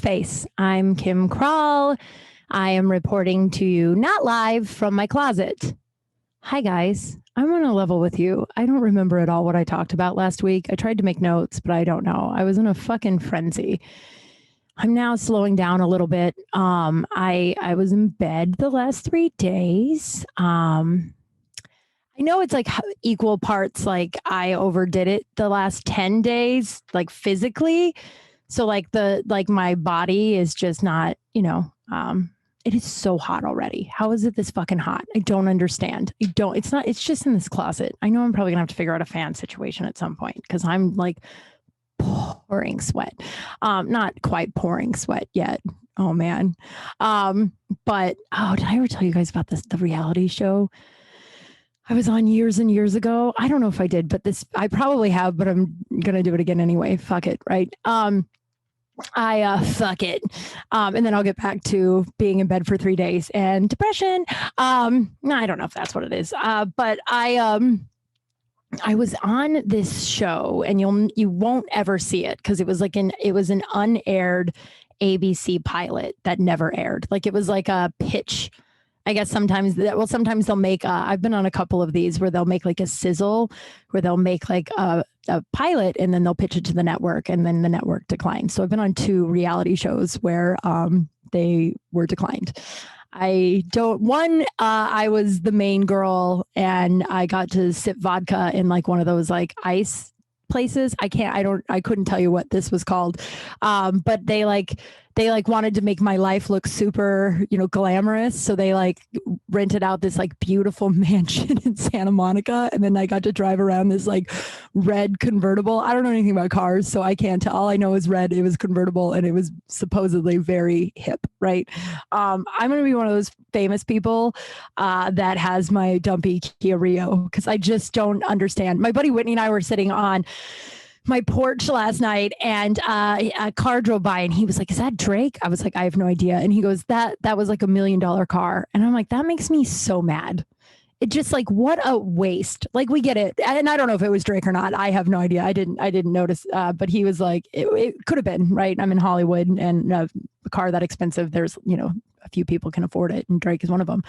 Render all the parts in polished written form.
Space. I'm Kim Kral. I am reporting to you not live from my closet. Hi, guys. I'm on a level with you. I don't remember at all what I talked about last week. I tried to make notes, but I don't know. I was in a fucking frenzy. I'm now slowing down a little bit. I was in bed the last 3 days. I know it's like equal parts, like I overdid it the last 10 days, like physically. So like my body is just not, it is so hot already. How is it this fucking hot? I don't understand. It's just in this closet. I know I'm probably gonna have to figure out a fan situation at some point because I'm like pouring sweat. Not quite pouring sweat yet. Oh man. But did I ever tell you guys about the reality show I was on years and years ago? I don't know if I did, but I probably have, but I'm going to do it again anyway. Fuck it. Right. Fuck it. And then I'll get back to being in bed for 3 days and depression. No, I don't know if that's what it is. But I was on this show and you won't ever see it because it was an unaired ABC pilot that never aired. Like it was like a pitch. I guess sometimes they'll make, I've been on a couple of these where they'll make like a sizzle where they'll make like a pilot and then they'll pitch it to the network and then the network declines. So I've been on 2 reality shows where they were declined. I was the main girl and I got to sip vodka in like one of those like ice places. I couldn't tell you what this was called. But they wanted to make my life look super, glamorous. So they like rented out this like beautiful mansion in Santa Monica. And then I got to drive around this like red convertible. I don't know anything about cars, so I can't tell. All I know is red. It was convertible and it was supposedly very hip, right? I'm going to be one of those famous people that has my dumpy Kia Rio because I just don't understand. My buddy Whitney and I were sitting on my porch last night and a car drove by and he was like, "Is that Drake?" I was like, "I have no idea." And he goes, that was like $1 million car. And I'm like, that makes me so mad. It just like, what a waste. Like we get it. And I don't know if it was Drake or not. I have no idea. I didn't notice. But he was like, it could have been, right? I'm in Hollywood and a car that expensive. There's, a few people can afford it. And Drake is one of them.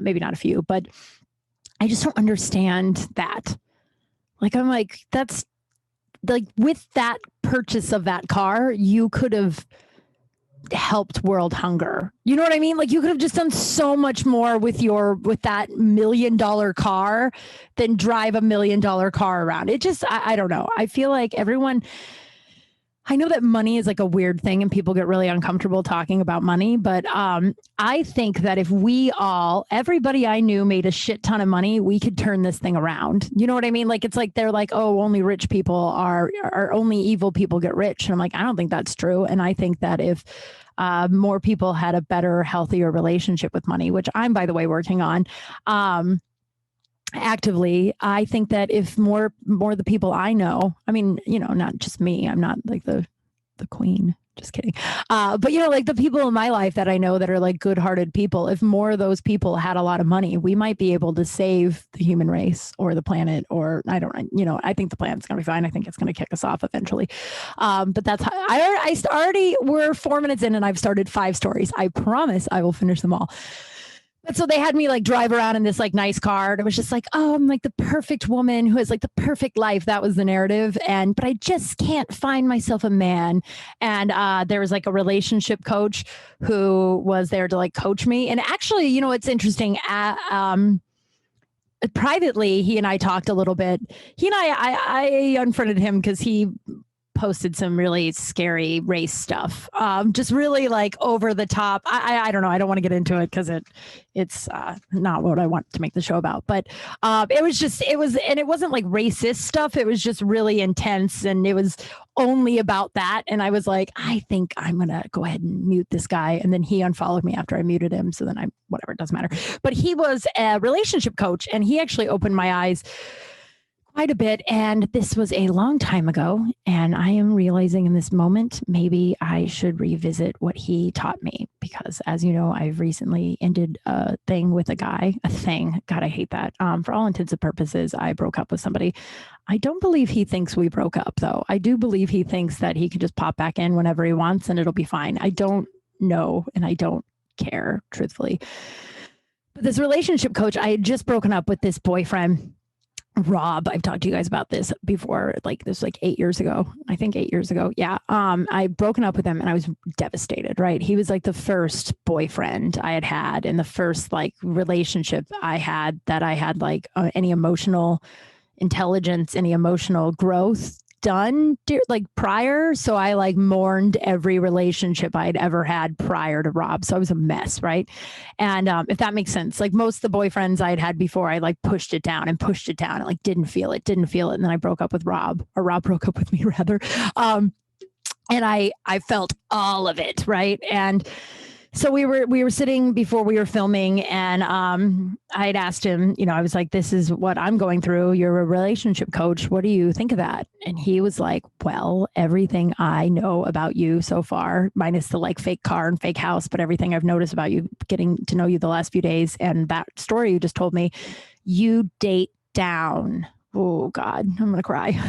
Maybe not a few, but I just don't understand that. Like, I'm like, that's, like with that purchase of that car, you could have helped world hunger. You know what I mean? Like you could have just done so much more with that $1 million car than drive $1 million car around. It just, I don't know. I feel like I know that money is like a weird thing and people get really uncomfortable talking about money, but I think that if everybody I knew made a shit ton of money, we could turn this thing around. You know what I mean? Like, it's like, they're like, oh, only rich people are only evil people get rich. And I'm like, I don't think that's true. And I think that if more people had a better, healthier relationship with money, which I'm, by the way, working on, actively, I think that if more of the people I know, I mean, not just me, I'm not like the queen, just kidding. But like the people in my life that I know that are like good-hearted people, if more of those people had a lot of money, we might be able to save the human race or the planet, or I think the planet's going to be fine. I think it's going to kick us off eventually. But that's how we're 4 minutes in and I've started 5 stories. I promise I will finish them all. But so they had me like drive around in this like nice car. And it was just like, oh, I'm like the perfect woman who has like the perfect life. That was the narrative. But I just can't find myself a man. And there was like a relationship coach who was there to like coach me. And actually, it's interesting. Privately, he and I talked a little bit. He and I unfriended him because he posted some really scary race stuff, just really like over the top. I don't know. I don't want to get into it because it's not what I want to make the show about. But and it wasn't like racist stuff. It was just really intense, and it was only about that. And I was like, I think I'm gonna go ahead and mute this guy. And then he unfollowed me after I muted him. So then whatever, it doesn't matter. But he was a relationship coach, and he actually opened my eyes quite a bit. And this was a long time ago. And I am realizing in this moment, maybe I should revisit what he taught me. Because as you know, I've recently ended a thing with a guy, a thing. God, I hate that. For all intents and purposes, I broke up with somebody. I don't believe he thinks we broke up, though. I do believe he thinks that he can just pop back in whenever he wants and it'll be fine. I don't know. And I don't care, truthfully. But this relationship coach, I had just broken up with this boyfriend, Rob. I've talked to you guys about this before, like this was like 8 years ago. I think 8 years ago. Yeah. I broken up with him and I was devastated, right? He was like the first boyfriend I had and the first like relationship I had that I had like any emotional intelligence, any emotional growth done like prior. So I like mourned every relationship I'd ever had prior to Rob. So I was a mess, right? And if that makes sense, like most of the boyfriends I'd had before, I like pushed it down and like didn't feel it. And then I broke up with Rob, or Rob broke up with me rather. And I felt all of it, right? And so we were sitting before we were filming and I had asked him, I was like, this is what I'm going through. You're a relationship coach. What do you think of that? And he was like, well, everything I know about you so far, minus the like fake car and fake house, but everything I've noticed about you, getting to know you the last few days and that story you just told me, you date down. Oh God, I'm going to cry.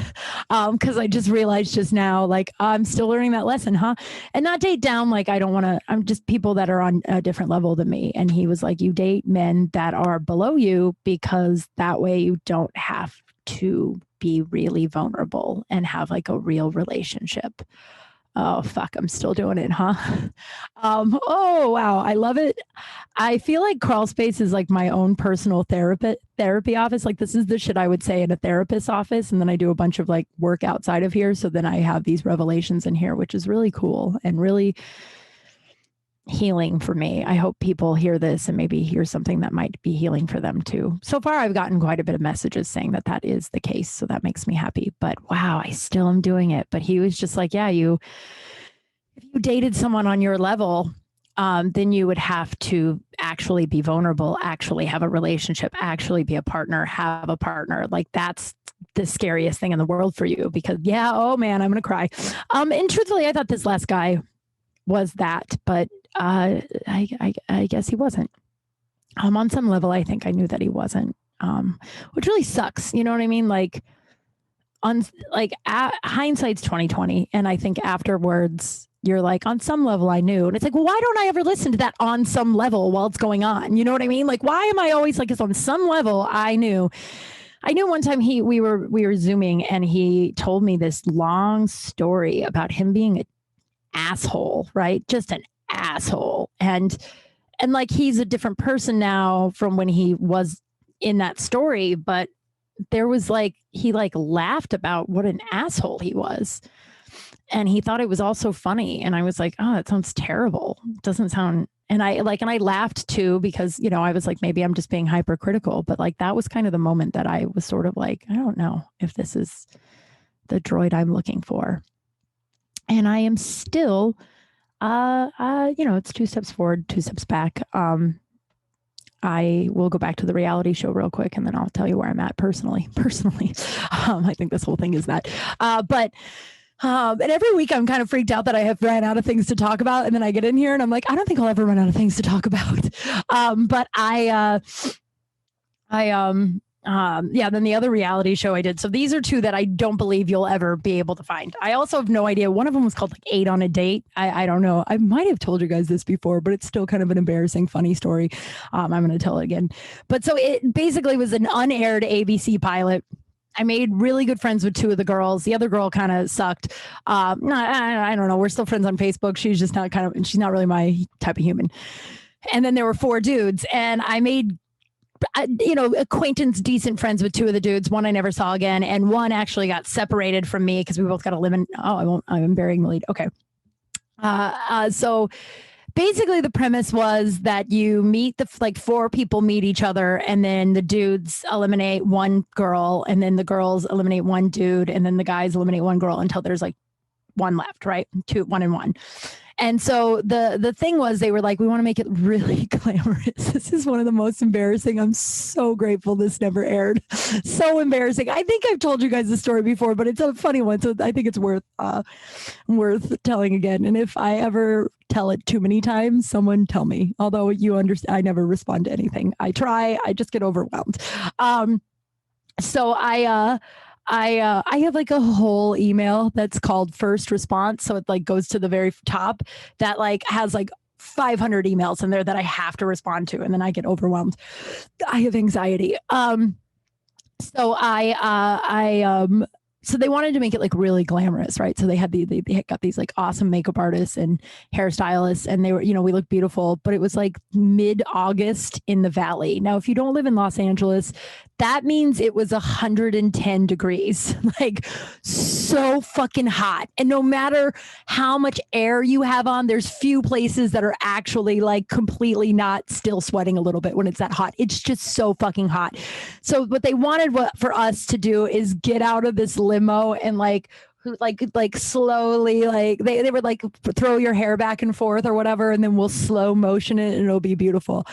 Cause I just realized just now, like, I'm still learning that lesson, huh? And not date down. Like, I'm just people that are on a different level than me. And he was like, you date men that are below you because that way you don't have to be really vulnerable and have like a real relationship. Oh, fuck, I'm still doing it, huh? Oh, wow, I love it. I feel like Crawl Space is like my own personal therapy office. Like this is the shit I would say in a therapist's office. And then I do a bunch of like work outside of here. So then I have these revelations in here, which is really cool and really healing for me. I hope people hear this and maybe hear something that might be healing for them too. So far, I've gotten quite a bit of messages saying that that is the case. So that makes me happy. But wow, I still am doing it. But he was just like, yeah, if you dated someone on your level, then you would have to actually be vulnerable, actually have a relationship, actually be a partner, have a partner. Like that's the scariest thing in the world for you because yeah, oh man, I'm going to cry. And truthfully, I thought this last guy was that, but I guess he wasn't. On some level, I think I knew that he wasn't, which really sucks. You know what I mean? Like hindsight's 2020, and I think afterwards you're like, on some level, I knew, and it's like, well, why don't I ever listen to that on some level while it's going on? You know what I mean? Like, why am I always like, it's on some level I knew. I knew one time we were Zooming, and he told me this long story about him being an asshole, right? Just an asshole. And like, he's a different person now from when he was in that story, but there was like, he like laughed about what an asshole he was. And he thought it was also funny. And I was like, oh, that sounds terrible. It doesn't sound, and I laughed too, because, I was like, maybe I'm just being hypercritical, but like, that was kind of the moment that I was sort of like, I don't know if this is the droid I'm looking for. And I am still, it's 2 steps forward, 2 steps back. I will go back to the reality show real quick, and then I'll tell you where I'm at personally. I think this whole thing is that. And every week I'm kind of freaked out that I have ran out of things to talk about, and then I get in here and I'm like, I don't think I'll ever run out of things to talk about. But then the other reality show I did. So these are 2 that I don't believe you'll ever be able to find. I also have no idea. One of them was called like 8 on a Date. I don't know. I might have told you guys this before, but it's still kind of an embarrassing, funny story. I'm going to tell it again. But so it basically was an unaired ABC pilot. I made really good friends with 2 of the girls. The other girl kind of sucked. I don't know. We're still friends on Facebook. She's just not she's not really my type of human. And then there were 4 dudes, and I made acquaintance, decent friends with 2 of the dudes. One I never saw again, and one actually got separated from me because we both got to live in. I'm burying the lead. Okay. So basically, the premise was that you meet 4 people meet each other, and then the dudes eliminate 1 girl, and then the girls eliminate 1 dude, and then the guys eliminate 1 girl until there's like one left, right? One and one. And so the thing was, they were like, we want to make it really glamorous. This is one of the most embarrassing. I'm so grateful this never aired. So embarrassing. I think I've told you guys the story before, but it's a funny one. So I think it's worth telling again. And if I ever tell it too many times, someone tell me. Although you understand, I never respond to anything. I try. I just get overwhelmed. So I have like a whole email that's called first response. So it like goes to the very top that like has like 500 emails in there that I have to respond to. And then I get overwhelmed. I have anxiety. So they wanted to make it like really glamorous, right? So they had they got these like awesome makeup artists and hairstylists, and they were, we looked beautiful, but it was like mid-August in the Valley. Now, if you don't live in Los Angeles, that means it was 110 degrees, like so fucking hot. And no matter how much air you have on, there's few places that are actually like completely not still sweating a little bit when it's that hot. It's just so fucking hot. So what they wanted for us to do is get out of this limo and like slowly, like they were like, throw your hair back and forth or whatever, and then we'll slow motion it and it'll be beautiful.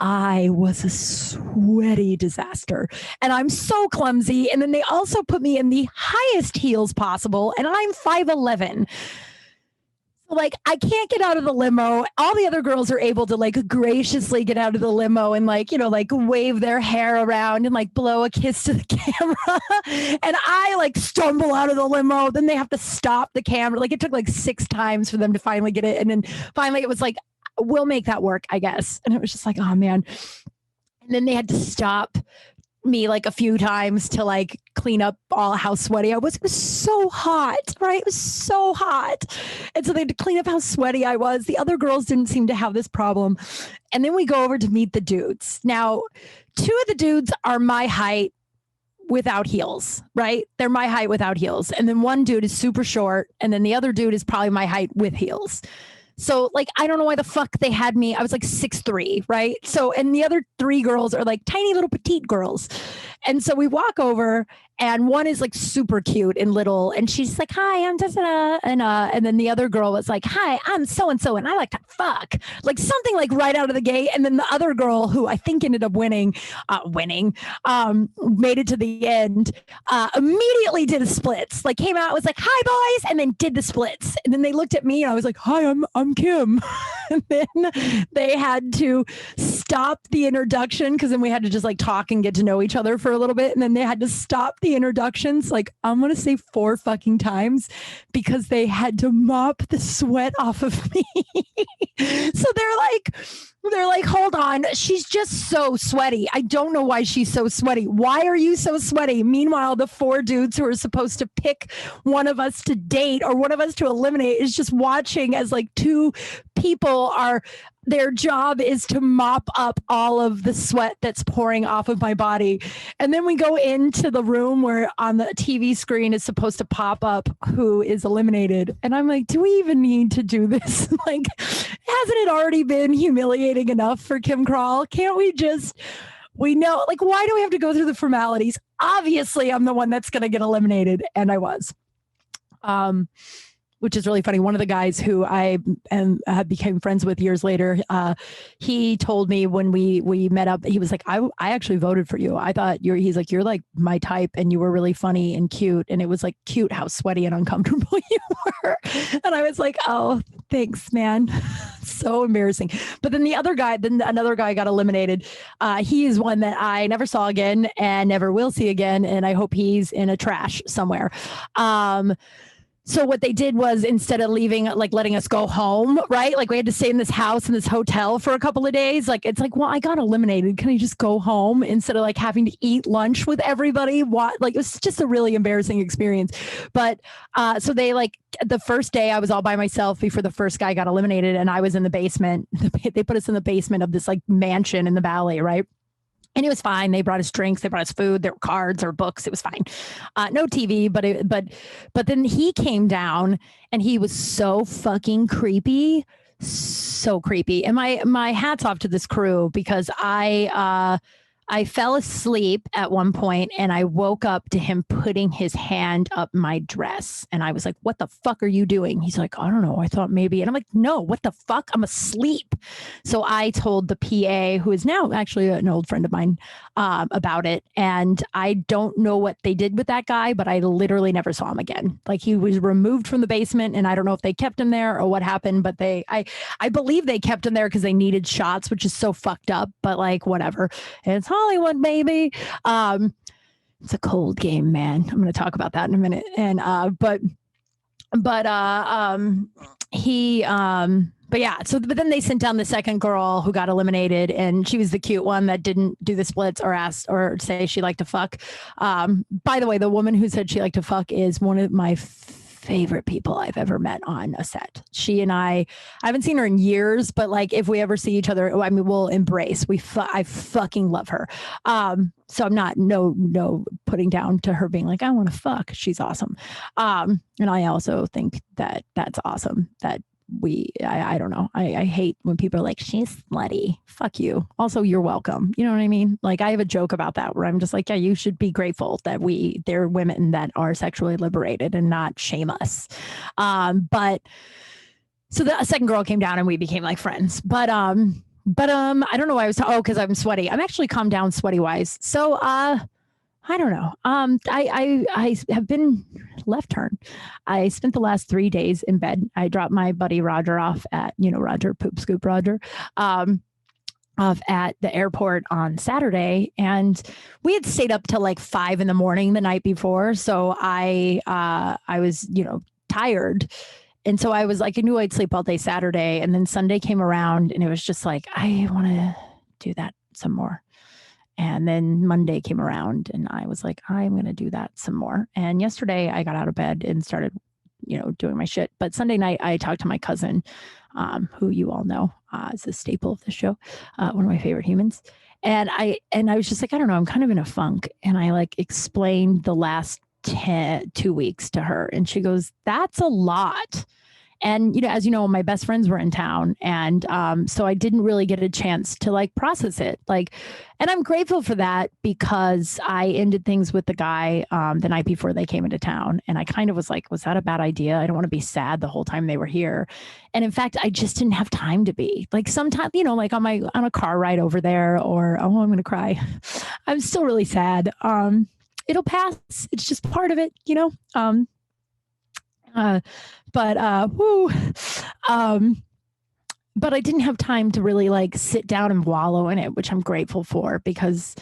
I was a sweaty disaster, and I'm so clumsy. And then they also put me in the highest heels possible, and I'm 5'11". Like, I can't get out of the limo. All the other girls are able to like graciously get out of the limo and like, like wave their hair around and like blow a kiss to the camera. And I like stumble out of the limo. Then they have to stop the camera. Like, it took like 6 times for them to finally get it. And then finally it was like, we'll make that work, I guess. And it was just like, oh man. And then they had to stop me like a few times to like clean up all how sweaty I was. It was so hot, right? It was so hot. And so they had to clean up how sweaty I was. The other girls didn't seem to have this problem. And then we go over to meet the dudes. Now, 2 of the dudes are my height without heels, right? They're my height without heels. And then one dude is super short. And then the other dude is probably my height with heels. So like, I don't know why the fuck they had me. I was like 6'3", right? So, and the other 3 girls are like tiny little petite girls. And so we walk over, and one is like super cute and little, and she's like, hi, I'm da-da-da. And then the other girl was like, hi, I'm so-and-so, and I like to fuck. Like something like right out of the gate. And then the other girl, who I think ended up winning, made it to the end, immediately did a splits, like came out, was like, hi boys, and then did the splits. And then they looked at me and I was like, hi, I'm Kim. And then they had to stop the introduction, because then we had to just like talk and get to know each other for a little bit. And then they had to stop the introductions, like I'm going to say 4 fucking times, because they had to mop the sweat off of me. So they're like, hold on, she's just so sweaty. I don't know why she's so sweaty. Why are you so sweaty? Meanwhile, the 4 dudes who are supposed to pick one of us to date or one of us to eliminate is just watching as like 2 people their job is to mop up all of the sweat that's pouring off of my body. And then we go into the room where on the TV screen is supposed to pop up who is eliminated. And I'm like, do we even need to do this? Like, hasn't it already been humiliating enough for Kim Kral? Can't we know, like, why do we have to go through the formalities? Obviously, I'm the one that's going to get eliminated. And I was. Which is really funny. One of the guys who I became friends with years later, he told me when we met up, he was like, I actually voted for you. I thought he's like, you're like my type, and you were really funny and cute. And it was like cute how sweaty and uncomfortable you were. And I was like, oh, thanks, man. So embarrassing. But then another guy got eliminated. He is one that I never saw again and never will see again. And I hope he's in a trash somewhere. So what they did was, instead of leaving, like letting us go home, right? Like we had to stay in this house, in this hotel for a couple of days. Like, it's like, well, I got eliminated. Can I just go home instead of like having to eat lunch with everybody? Like, it was just a really embarrassing experience. But so they like, the first day I was all by myself before the first guy got eliminated, and I was in the basement. They put us in the basement of this like mansion in the Valley, right? And it was fine. They brought us drinks. They brought us food. There were cards or books. It was fine. No TV, but then he came down, and he was so fucking creepy, so creepy. And my hats off to this crew, because I I fell asleep at one point and I woke up to him putting his hand up my dress. And I was like, what the fuck are you doing? He's like, I don't know. I thought maybe. And I'm like, no, what the fuck? I'm asleep. So I told the PA, who is now actually an old friend of mine, about it. And I don't know what they did with that guy, but I literally never saw him again. Like he was removed from the basement and I don't know if they kept him there or what happened, but I believe they kept him there because they needed shots, which is so fucked up, but like whatever. It's Hollywood, baby. It's a cold game, man. I'm going to talk about that in a minute. And but yeah, but then they sent down the second girl who got eliminated, and she was the cute one that didn't do the splits or ask or say she liked to fuck. By the way, the woman who said she liked to fuck is one of my favorite people I've ever met on a set. She and I haven't seen her in years, but like if we ever see each other, I mean, we'll embrace. I fucking love her. So I'm not no putting down to her being like, I want to fuck. She's awesome. And I also think that that's awesome that I don't know. I hate when people are like, she's slutty. Fuck you. Also, you're welcome. You know what I mean? Like I have a joke about that where I'm just like, yeah, you should be grateful that there are women that are sexually liberated and not shame us. But so the second girl came down and we became like friends. But I don't know why I was because I'm sweaty. I'm actually calmed down sweaty wise. So I don't know. I have been left turn. I spent the last 3 days in bed. I dropped my buddy Roger off at, Roger, Poop Scoop Roger, off at the airport on Saturday. And we had stayed up till like 5 a.m. the night before. So I was, tired. And so I was like, I knew I'd sleep all day Saturday. And then Sunday came around and it was just like, I want to do that some more. And then Monday came around and I was like, I'm going to do that some more. And yesterday I got out of bed and started, doing my shit. But Sunday night I talked to my cousin, who you all know is a staple of the show, one of my favorite humans. And I was just like, I don't know, I'm kind of in a funk. And I like explained the last 2 weeks to her. And she goes, that's a lot. And, as you know, my best friends were in town. And so I didn't really get a chance to like process it. And I'm grateful for that because I ended things with the guy the night before they came into town. And I kind of was like, was that a bad idea? I don't want to be sad the whole time they were here. And in fact, I just didn't have time to be like sometimes, like on a car ride over there or, I'm going to cry. I'm still really sad. It'll pass. It's just part of it, but I didn't have time to really like sit down and wallow in it, which I'm grateful for because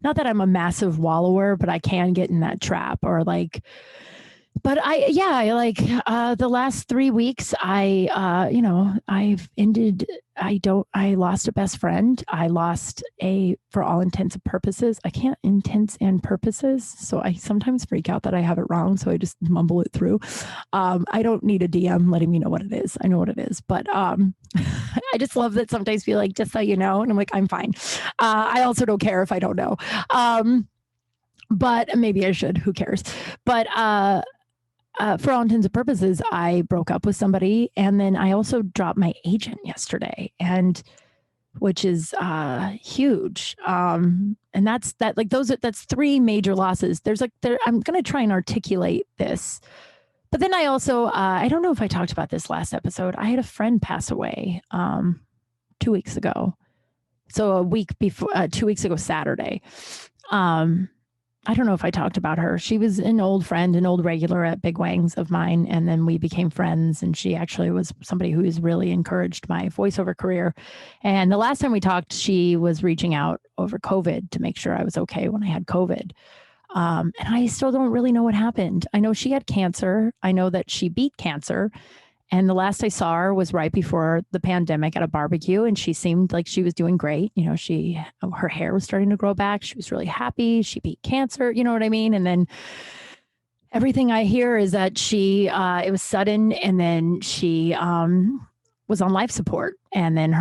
not that I'm a massive wallower, but I can get in that trap or like, but the last 3 weeks, I lost a best friend. I lost for all intents and purposes, I can't intents and purposes. So I sometimes freak out that I have it wrong. So I just mumble it through. I don't need a DM letting me know what it is. I know what it is, but I just love that sometimes feel like, just so you know, and I'm like, I'm fine. I also don't care if I don't know. But maybe I should, who cares? But, for all intents and purposes, I broke up with somebody, and then I also dropped my agent yesterday, which is huge. And that's 3 major losses. I'm going to try and articulate this, but then I also I don't know if I talked about this last episode. I had a friend pass away 2 weeks ago, so a week before 2 weeks ago Saturday. I don't know if I talked about her. She was an old friend, an old regular at Big Wangs of mine. And then we became friends. And she actually was somebody who has really encouraged my voiceover career. And the last time we talked, she was reaching out over COVID to make sure I was okay when I had COVID. And I still don't really know what happened. I know she had cancer. I know that she beat cancer. And the last I saw her was right before the pandemic at a barbecue, and she seemed like she was doing great. Her hair was starting to grow back. She was really happy. She beat cancer. You know what I mean? And then everything I hear is that it was sudden, and then she was on life support. And then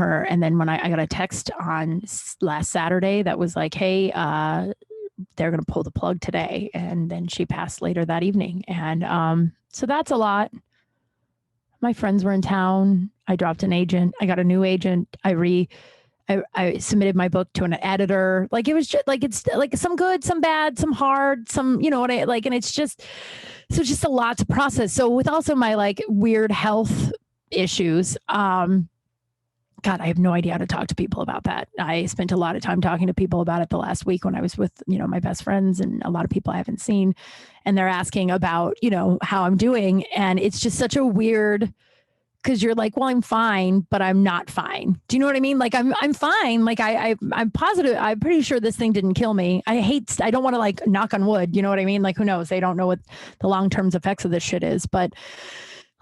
when I got a text on last Saturday that was like, hey, they're going to pull the plug today. And then she passed later that evening. And so that's a lot. My friends were in town. I dropped an agent. I got a new agent. I I submitted my book to an editor. Like it was just like, it's like some good, some bad, some hard, some, you know what I like, and it's just a lot to process. So with also my like weird health issues, God, I have no idea how to talk to people about that. I spent a lot of time talking to people about it the last week when I was with, my best friends and a lot of people I haven't seen, and they're asking about, how I'm doing. And it's just such a weird, because you're like, well, I'm fine, but I'm not fine. Do you know what I mean? Like I'm fine. Like I'm positive. I'm pretty sure this thing didn't kill me. I don't want to like knock on wood. You know what I mean? Like who knows? They don't know what the long-term effects of this shit is, but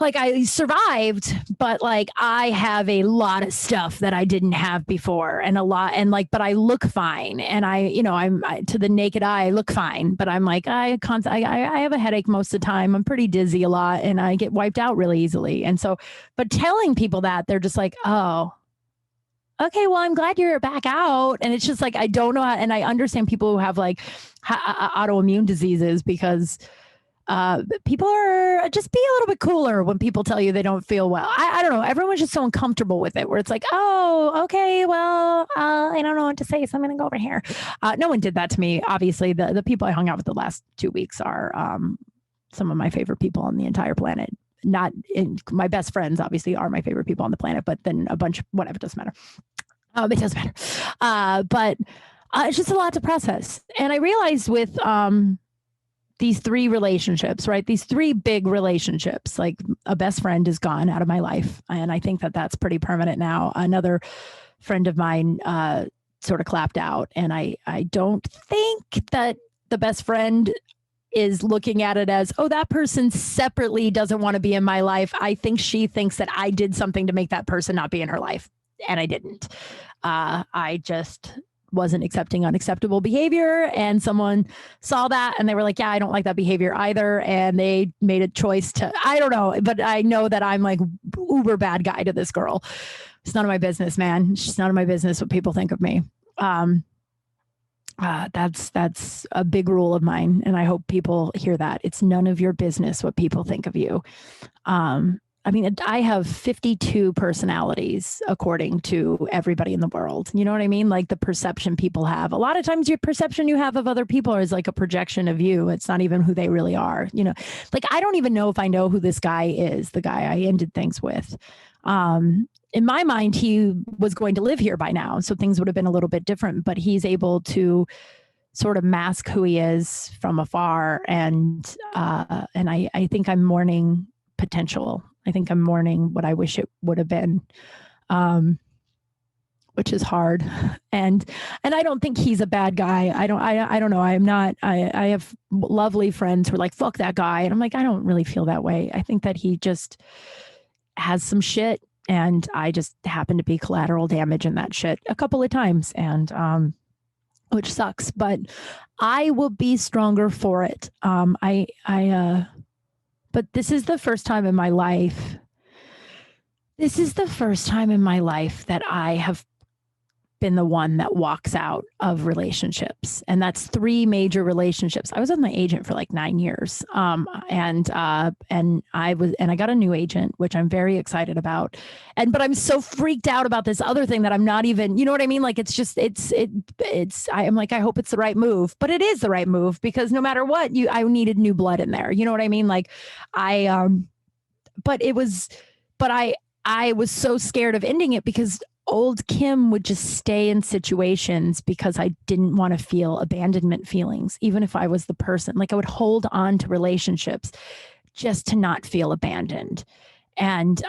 like I survived, but like I have a lot of stuff that I didn't have before, and but I look fine, and I'm to the naked eye, I look fine, but I'm like I have a headache most of the time. I'm pretty dizzy a lot, and I get wiped out really easily. And so, but telling people that, they're just like, oh, okay, well, I'm glad you're back out. And it's just like I don't know how, and I understand people who have like autoimmune diseases because. People are just be a little bit cooler when people tell you they don't feel well. I don't know. Everyone's just so uncomfortable with it where it's like, oh, okay, well, I don't know what to say. So I'm going to go over here. No one did that to me. Obviously, the people I hung out with the last 2 weeks are some of my favorite people on the entire planet. Not in my best friends, obviously, are my favorite people on the planet, but then a bunch, whatever, it doesn't matter. It does matter. But it's just a lot to process. And I realized with, these 3 relationships, right? These 3 big relationships, like a best friend is gone out of my life. And I think that that's pretty permanent now. Another friend of mine sort of clapped out. And I don't think that the best friend is looking at it as, oh, that person separately doesn't want to be in my life. I think she thinks that I did something to make that person not be in her life. And I didn't. I just wasn't accepting unacceptable behavior, and someone saw that and they were like, yeah, I don't like that behavior either, and they made a choice to, I don't know, but I know that I'm like uber bad guy to this girl. It's none of my business, man. It's just none of my business what people think of me. That's a big rule of mine, and I hope people hear that. It's none of your business what people think of you. I mean, I have 52 personalities according to everybody in the world. You know what I mean? Like the perception people have. A lot of times your perception you have of other people is like a projection of you. It's not even who they really are. Like I don't even know if I know who this guy is, the guy I ended things with. In my mind, he was going to live here by now, so things would have been a little bit different, but he's able to sort of mask who he is from afar. And I think I'm mourning potential. I think I'm mourning what I wish it would have been, which is hard. And I don't think he's a bad guy. I don't know. I'm not. I have lovely friends who are like, fuck that guy. And I'm like, I don't really feel that way. I think that he just has some shit, and I just happen to be collateral damage in that shit a couple of times, and which sucks. But I will be stronger for it. But this is the first time in my life. This is the first time in my life that I have been the one that walks out of relationships. And that's 3 major relationships. I was with my agent for like 9 years. And I got a new agent, which I'm very excited about. But I'm so freaked out about this other thing that I'm not even, you know what I mean? Like, I'm like, I hope it's the right move, but it is the right move, because no matter what, I needed new blood in there. You know what I mean? Like I was so scared of ending it because old Kim would just stay in situations because I didn't want to feel abandonment feelings, even if I was the person. Like I would hold on to relationships just to not feel abandoned. And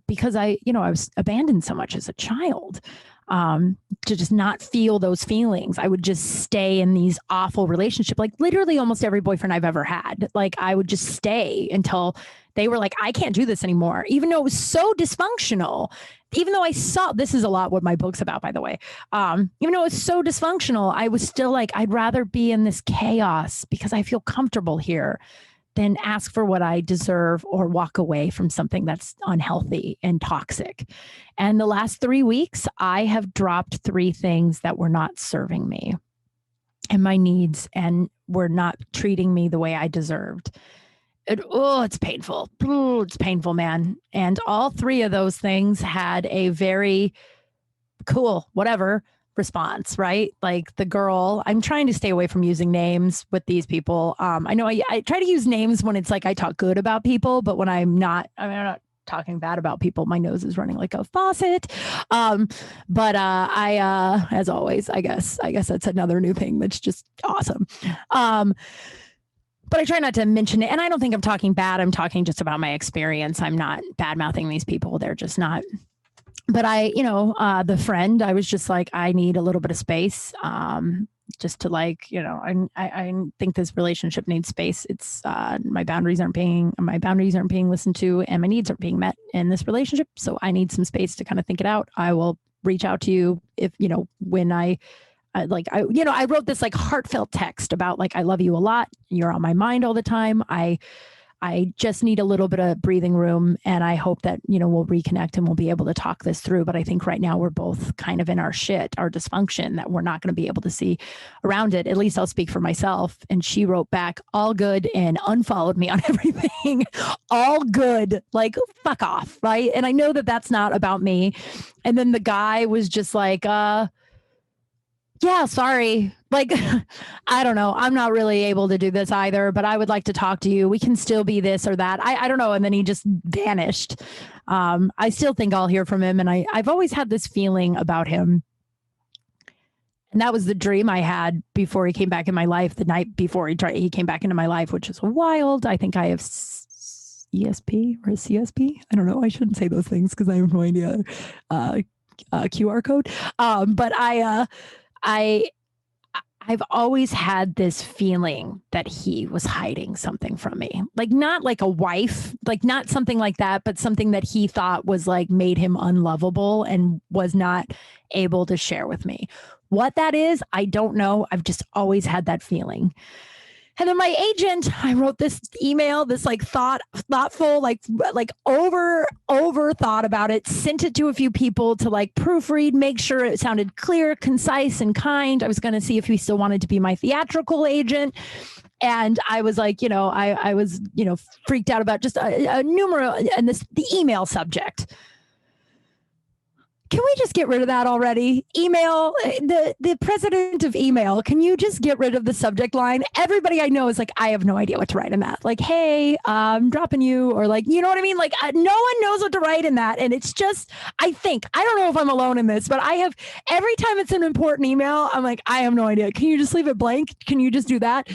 because I was abandoned so much as a child, to just not feel those feelings, I would just stay in these awful relationships. Like literally almost every boyfriend I've ever had, like I would just stay until they were like, I can't do this anymore, even though it was so dysfunctional. Even though I saw, this is a lot what my book's about, by the way. Even though it's so dysfunctional, I was still like, I'd rather be in this chaos because I feel comfortable here than ask for what I deserve or walk away from something that's unhealthy and toxic. And the last 3 weeks, I have dropped 3 things that were not serving me and my needs and were not treating me the way I deserved. It's painful. It's painful, man. And all 3 of those things had a very cool, whatever response, right? Like the girl, I'm trying to stay away from using names with these people. I know I try to use names when it's like I talk good about people, but when I'm not talking bad about people, my nose is running like a faucet. I as always, I guess that's another new thing that's just awesome. But I try not to mention it. And I don't think I'm talking bad. I'm talking just about my experience. I'm not bad mouthing these people. They're just not. But the friend, I was just like, I need a little bit of space. Just to like, I think this relationship needs space. It's my boundaries aren't being listened to, and my needs aren't being met in this relationship. So I need some space to kind of think it out. I will reach out to you if, when I wrote this like heartfelt text about like, I love you a lot. You're on my mind all the time. I just need a little bit of breathing room, and I hope that, we'll reconnect and we'll be able to talk this through. But I think right now we're both kind of in our shit, our dysfunction, that we're not going to be able to see around it. At least I'll speak for myself. And she wrote back, all good, and unfollowed me on everything. All good, like fuck off. Right. And I know that that's not about me. And then the guy was just like, yeah, sorry. Like, I don't know. I'm not really able to do this either, but I would like to talk to you. We can still be this or that. I don't know. And then he just vanished. I still think I'll hear from him. And I've always had this feeling about him. And that was the dream I had before he came back in my life, the night before he came back into my life, which is wild. I think I have ESP or CSP. I don't know. I shouldn't say those things because I have no idea. QR code. But I've always had this feeling that he was hiding something from me, like not like a wife, like not something like that, but something that he thought was like made him unlovable and was not able to share with me. What that is, I don't know. I've just always had that feeling. And then my agent, I wrote this email, this like thoughtful, like over thought about it, sent it to a few people to like proofread, make sure it sounded clear, concise, and kind. I was going to see if he still wanted to be my theatrical agent. And I was like, I was, freaked out about just a numeral and the email subject. Can we just get rid of that already? Email, the president of email, can you just get rid of the subject line? Everybody I know is like, I have no idea what to write in that. Like, hey, I'm dropping you, or like, you know what I mean? Like, no one knows what to write in that. And it's just, I don't know if I'm alone in this, but every time it's an important email, I'm like, I have no idea. Can you just leave it blank? Can you just do that?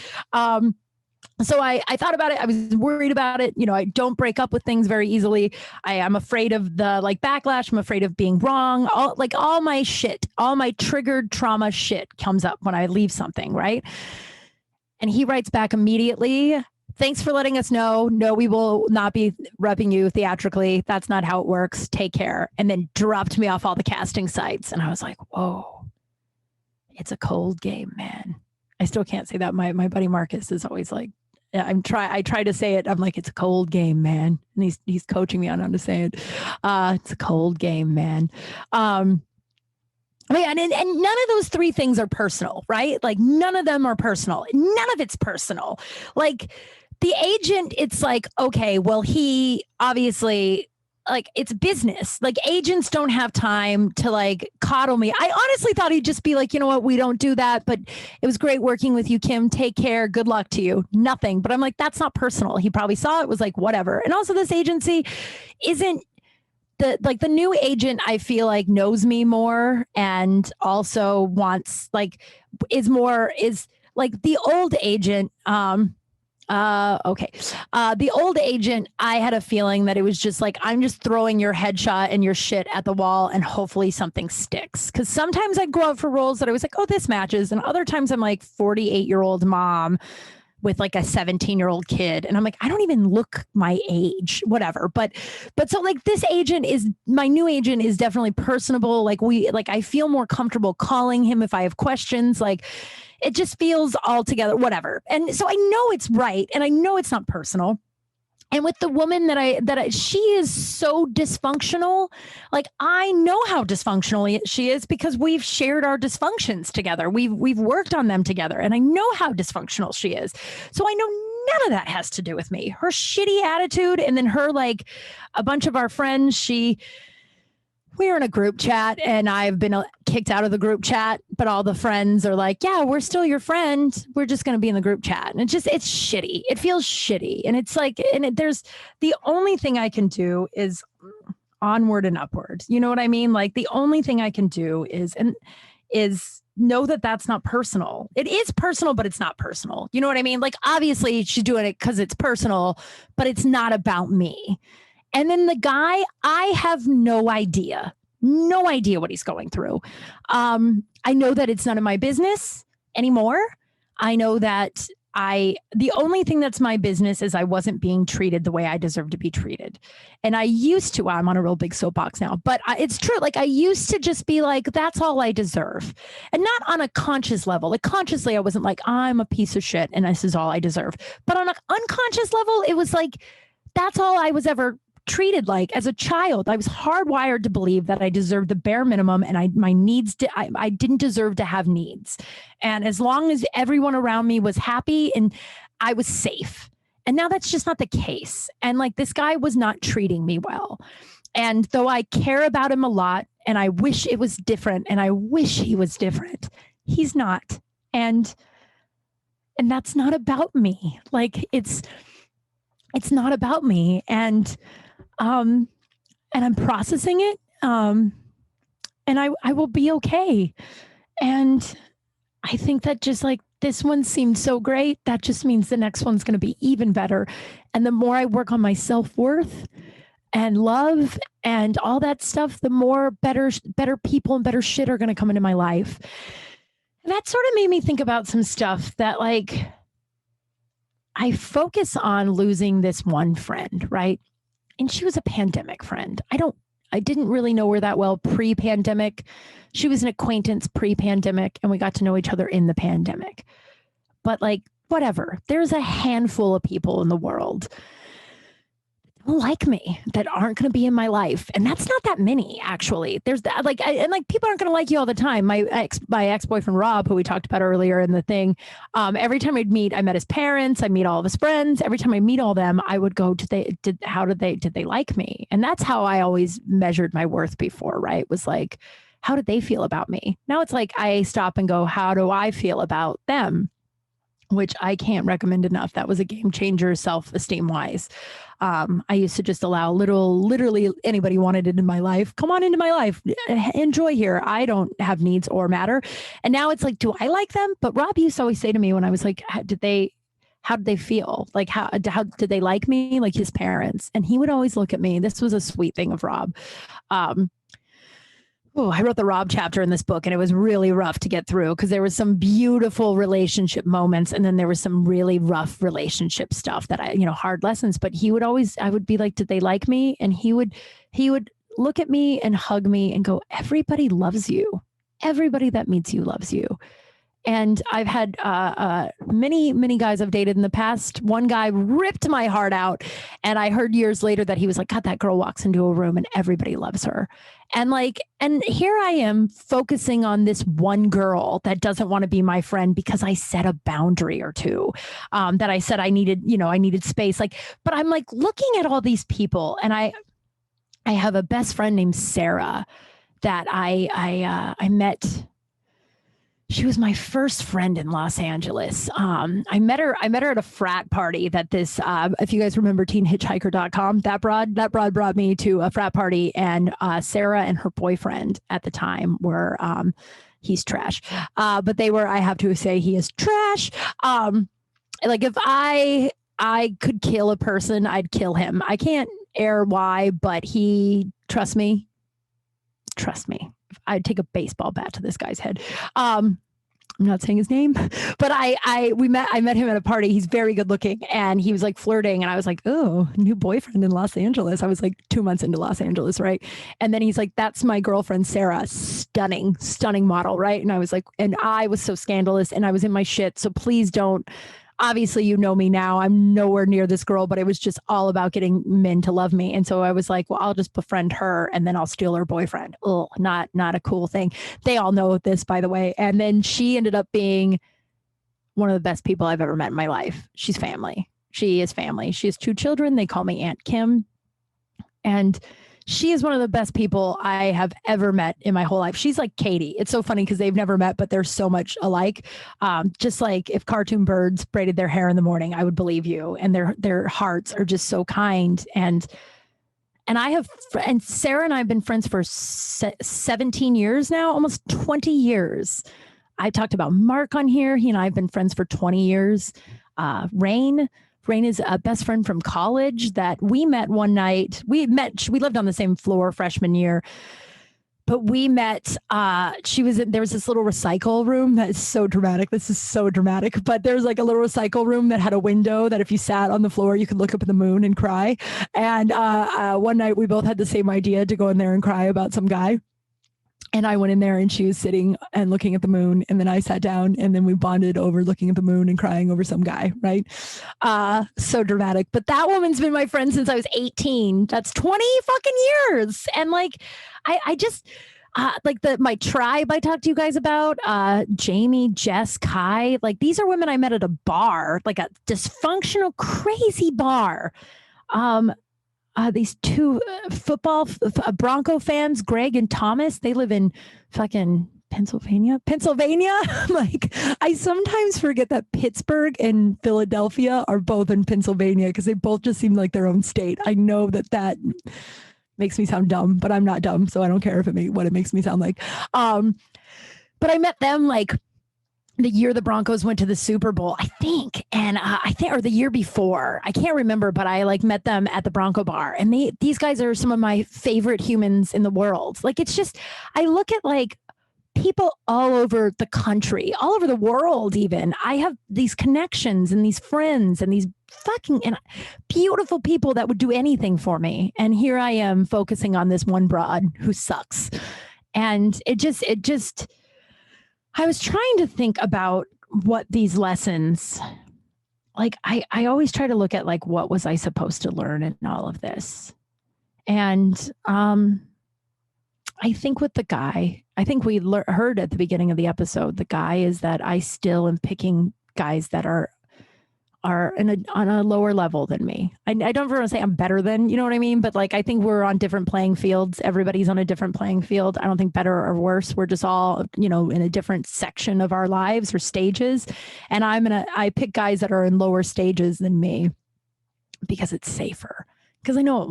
So I thought about it. I was worried about it. I don't break up with things very easily. I'm afraid of the like backlash. I'm afraid of being wrong. All my shit, all my triggered trauma shit comes up when I leave something, right? And he writes back immediately, thanks for letting us know. No, we will not be repping you theatrically. That's not how it works. Take care. And then dropped me off all the casting sites. And I was like, whoa, it's a cold game, man. I still can't say that. My buddy Marcus is always like, I try to say it. I'm like, it's a cold game, man. And he's coaching me on how to say it. It's a cold game, man. And none of those three things are personal, right? Like none of them are personal. None of it's personal. Like the agent, it's like, okay, well, he obviously, like, it's business. Like agents don't have time to like coddle me. I honestly thought he'd just be like, you know what, we don't do that, but it was great working with you, Kim. Take care. Good luck to you. Nothing. But I'm like, that's not personal. He probably saw it, was like, whatever. And also this agency isn't the new agent, I feel like knows me more and also wants is like the old agent. The old agent, I had a feeling that it was just like, I'm just throwing your headshot and your shit at the wall and hopefully something sticks. Cause sometimes I'd go out for roles that I was like, oh, this matches. And other times I'm like 48-year-old mom with like a 17-year-old kid. And I'm like, I don't even look my age, whatever. But so like my new agent is definitely personable. I feel more comfortable calling him if I have questions. Like it just feels all together, whatever. And so I know it's right. And I know it's not personal. And with the woman she is so dysfunctional. Like I know how dysfunctional she is because we've shared our dysfunctions together. We've worked on them together, and I know how dysfunctional she is. So I know none of that has to do with me. Her shitty attitude, and then her like a bunch of our friends. we're in a group chat and I've been kicked out of the group chat, but all the friends are like, yeah, we're still your friend. We're just going to be in the group chat. And it's shitty. It feels shitty. And it's like, there's the only thing I can do is onward and upward. You know what I mean? Like the only thing I can do is know that that's not personal. It is personal, but it's not personal. You know what I mean? Like obviously she's doing it because it's personal, but it's not about me. And then the guy, I have no idea what he's going through. I know that it's none of my business anymore. I know that the only thing that's my business is I wasn't being treated the way I deserve to be treated. And I used to, I'm on a real big soapbox now, but it's true. Like I used to just be like, that's all I deserve. And not on a conscious level. Like consciously, I wasn't like, I'm a piece of shit and this is all I deserve. But on an unconscious level, it was like, that's all I was ever treated like as a child. I was hardwired to believe that I deserved the bare minimum and I didn't deserve to have needs. And as long as everyone around me was happy and I was safe. And now that's just not the case. And like this guy was not treating me well. And though I care about him a lot and I wish it was different and I wish he was different, he's not. And that's not about me. Like it's not about me. And I'm processing it. And I will be okay. And I think that just like this one seemed so great, that just means the next one's going to be even better. And the more I work on my self-worth and love and all that stuff, the more better people and better shit are going to come into my life. And that sort of made me think about some stuff that like I focus on losing this one friend, right? And she was a pandemic friend. I didn't really know her that well pre-pandemic. She was an acquaintance pre-pandemic and we got to know each other in the pandemic. But like, whatever, there's a handful of people in the world that don't like me, that aren't going to be in my life. And that's not that many, actually. There's that, like, people aren't going to like you all the time. My ex-boyfriend, Rob, who we talked about earlier in the thing, every time I'd meet, I met his parents, I meet all of his friends. Every time I meet all of them, I would go, did they like me? And that's how I always measured my worth before, right? Was like, how did they feel about me? Now it's like, I stop and go, how do I feel about them? Which I can't recommend enough. That was a game changer self-esteem wise. I used to just allow literally anybody wanted it in my life. Come on into my life. Enjoy here. I don't have needs or matter. And now it's like, do I like them? But Rob used to always say to me when I was like, how did they feel? Like, how did they like me? Like his parents. And he would always look at me. This was a sweet thing of Rob. I wrote the Rob chapter in this book and it was really rough to get through because there was some beautiful relationship moments and then there was some really rough relationship stuff that hard lessons. But I would be like, did they like me? And he would look at me and hug me and go, everybody loves you. Everybody that meets you loves you. And I've had many guys I've dated in the past. One guy ripped my heart out. And I heard years later that he was like, God, that girl walks into a room and everybody loves her. And here I am focusing on this one girl that doesn't want to be my friend because I set a boundary or two, that I said I needed space. Like, but I'm like looking at all these people and I have a best friend named Sarah that I met. She was my first friend in Los Angeles. I met her at a frat party that this, if you guys remember teenhitchhiker.com, that broad brought me to a frat party, and Sarah and her boyfriend at the time were, he's trash. But they were, I have to say he is trash. Like if I could kill a person, I'd kill him. I can't air why, but trust me. I'd take a baseball bat to this guy's head. I'm not saying his name, but I met him at a party. He's very good looking and he was like flirting. And I was like, oh, new boyfriend in Los Angeles. I was like 2 months into Los Angeles. Right. And then he's like, that's my girlfriend, Sarah, stunning model. Right. And I was like, and I was so scandalous and I was in my shit. So please don't. Obviously, you know me now. I'm nowhere near this girl, but it was just all about getting men to love me. And so I was like, well, I'll just befriend her and then I'll steal her boyfriend. Oh, not a cool thing. They all know this, by the way. And then she ended up being one of the best people I've ever met in my life. She's family. She is family. She has 2 children. They call me Aunt Kim. And She is one of the best people I have ever met in my whole life. She's like Katie. It's so funny because they've never met, but they're so much alike. Just like if cartoon birds braided their hair in the morning, I would believe you. And their hearts are just so kind. And Sarah and I have been friends for 17 years now, almost 20 years. I talked about Mark on here. He and I have been friends for 20 years. Rain is a best friend from college that we met one night. We lived on the same floor freshman year, but we met, there was this little recycle room that is so dramatic. This is so dramatic, but there's like a little recycle room that had a window that if you sat on the floor, you could look up at the moon and cry. And one night we both had the same idea to go in there and cry about some guy. And I went in there and she was sitting and looking at the moon. And then I sat down and then we bonded over looking at the moon and crying over some guy, right? So dramatic. But that woman's been my friend since I was 18. That's 20 fucking years. And like, I just, like my tribe I talked to you guys about, Jamie, Jess, Kai, like these are women I met at a bar, like a dysfunctional, crazy bar. These two Bronco fans, Greg and Thomas, they live in fucking Pennsylvania. Like I sometimes forget that Pittsburgh and Philadelphia are both in Pennsylvania because they both just seem like their own state. I know that makes me sound dumb, but I'm not dumb. So I don't care what it makes me sound like. But I met them like the year the Broncos went to the Super Bowl, I think. And or the year before, I can't remember, but I like met them at the Bronco bar. And these guys are some of my favorite humans in the world. Like, it's just, I look at like people all over the country, all over the world, even. I have these connections and these friends and these fucking and beautiful people that would do anything for me. And here I am focusing on this one broad who sucks. And it just, I was trying to think about what these lessons, like I always try to look at like, what was I supposed to learn in all of this? And I think with the guy, I think we heard at the beginning of the episode, the guy is that I still am picking guys that are on a lower level than me. I don't want to say I'm better than, you know what I mean? But like, I think we're on different playing fields. Everybody's on a different playing field. I don't think better or worse. We're just all, in a different section of our lives or stages. And I pick guys that are in lower stages than me because it's safer. Because I know it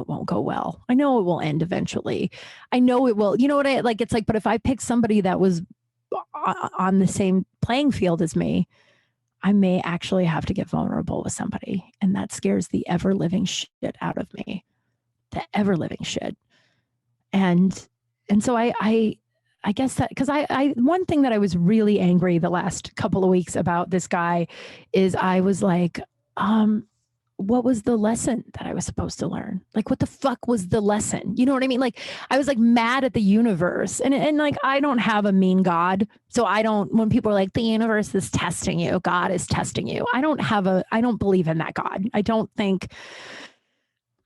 won't go well. I know it will end eventually. I know it will. You know what it's like, but if I pick somebody that was on the same playing field as me, I may actually have to get vulnerable with somebody. And that scares the ever living shit out of me. The ever living shit. And so I guess that, because I one thing that I was really angry the last couple of weeks about this guy is I was like, what was the lesson that I was supposed to learn? Like, what the fuck was the lesson? You know what I mean? Like, I was like mad at the universe and like, I don't have a mean God. So when people are like, the universe is testing you, God is testing you. I don't believe in that God. I don't think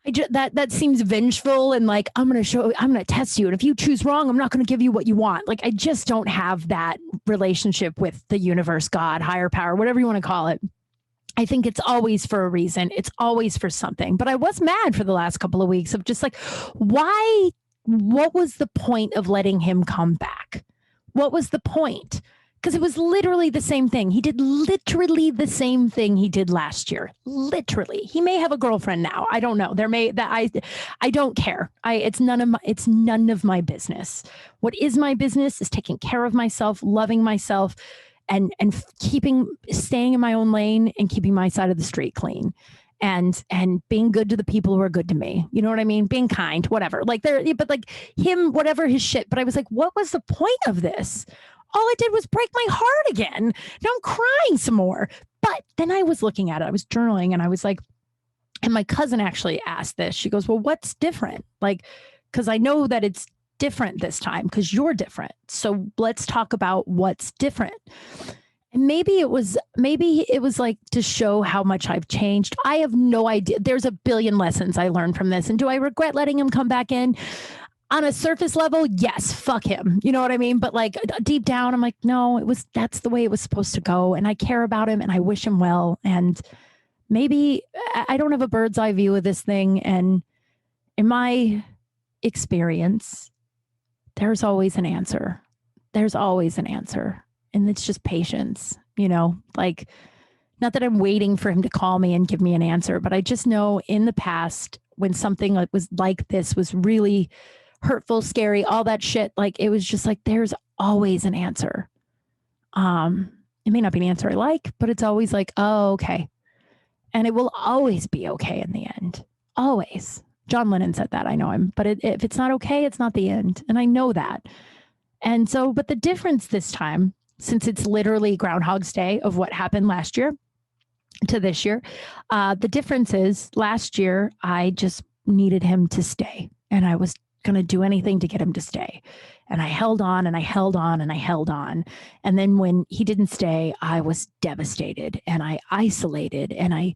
that seems vengeful and like, I'm going to test you. And if you choose wrong, I'm not going to give you what you want. Like, I just don't have that relationship with the universe, God, higher power, whatever you want to call it. I think it's always for a reason. It's always for something. But I was mad for the last couple of weeks of just like, why? What was the point of letting him come back? What was the point? Because it was literally the same thing. He did literally the same thing he did last year. Literally. He may have a girlfriend now. I don't know. I don't care. It's none of my business. What is my business is taking care of myself, loving myself, and staying in my own lane and keeping my side of the street clean and being good to the people who are good to me. You know what I mean? Being kind, whatever. Like but like him, whatever his shit. But I was like, what was the point of this? All I did was break my heart again. Now I'm crying some more. But then I was looking at it. I was journaling and I was like, and my cousin actually asked this. She goes, well, what's different? Like, because I know that it's different this time because you're different. So let's talk about what's different. And maybe it was like to show how much I've changed. I have no idea. There's a billion lessons I learned from this. And do I regret letting him come back in? On a surface level, yes, fuck him. You know what I mean? But like deep down, I'm like, no, that's the way it was supposed to go. And I care about him and I wish him well. And maybe I don't have a bird's eye view of this thing. And in my experience, there's always an answer. There's always an answer. And it's just patience, like, not that I'm waiting for him to call me and give me an answer, but I just know in the past when something was like this was really hurtful, scary, all that shit, like it was just like, there's always an answer. It may not be an answer I like, but it's always like, oh, okay. And it will always be okay in the end. Always. John Lennon said that. I know him, but if it's not okay, it's not the end. And I know that. And so, but the difference this time, since it's literally Groundhog's Day of what happened last year to this year, the difference is last year, I just needed him to stay. And I was going to do anything to get him to stay. And I held on and I held on and I held on. And then when he didn't stay, I was devastated and I isolated and I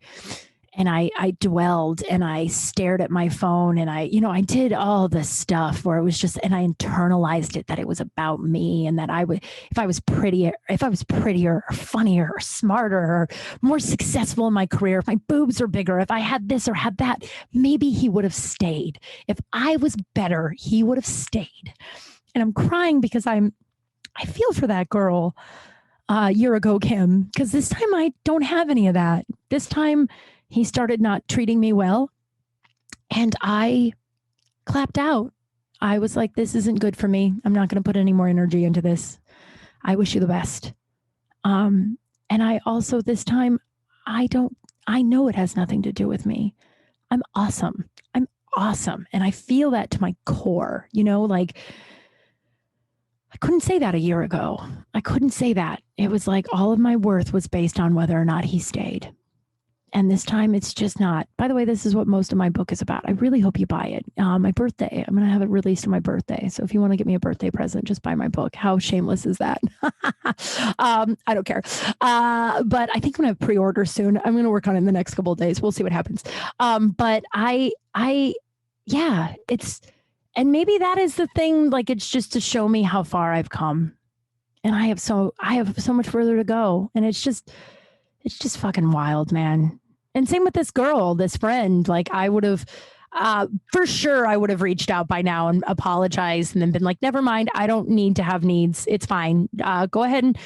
dwelled and I stared at my phone and I did all this stuff where it was just, and I internalized it that it was about me and that if I was prettier or funnier or smarter or more successful in my career, if my boobs are bigger, if I had this or had that, maybe he would have stayed. If I was better, he would have stayed. And I'm crying because I feel for that girl a year ago, Kim, because this time I don't have any of that. This time he started not treating me well and I clapped out. I was like, this isn't good for me. I'm not going to put any more energy into this. I wish you the best. And I also, this time, I know it has nothing to do with me. I'm awesome. And I feel that to my core, like, I couldn't say that a year ago. I couldn't say that. It was like all of my worth was based on whether or not he stayed. And this time it's just not. By the way, this is what most of my book is about. I really hope you buy it. My birthday, I'm going to have it released on my birthday. So if you want to get me a birthday present, just buy my book. How shameless is that? I don't care. But I think I'm going to pre-order soon. I'm going to work on it in the next couple of days. We'll see what happens. But and maybe that is the thing. Like, it's just to show me how far I've come. And I have so much further to go. And it's just fucking wild, man. And same with this girl, this friend. Like, I would have, for sure, I would have reached out by now and apologized and then been like, never mind. I don't need to have needs. It's fine. Go ahead and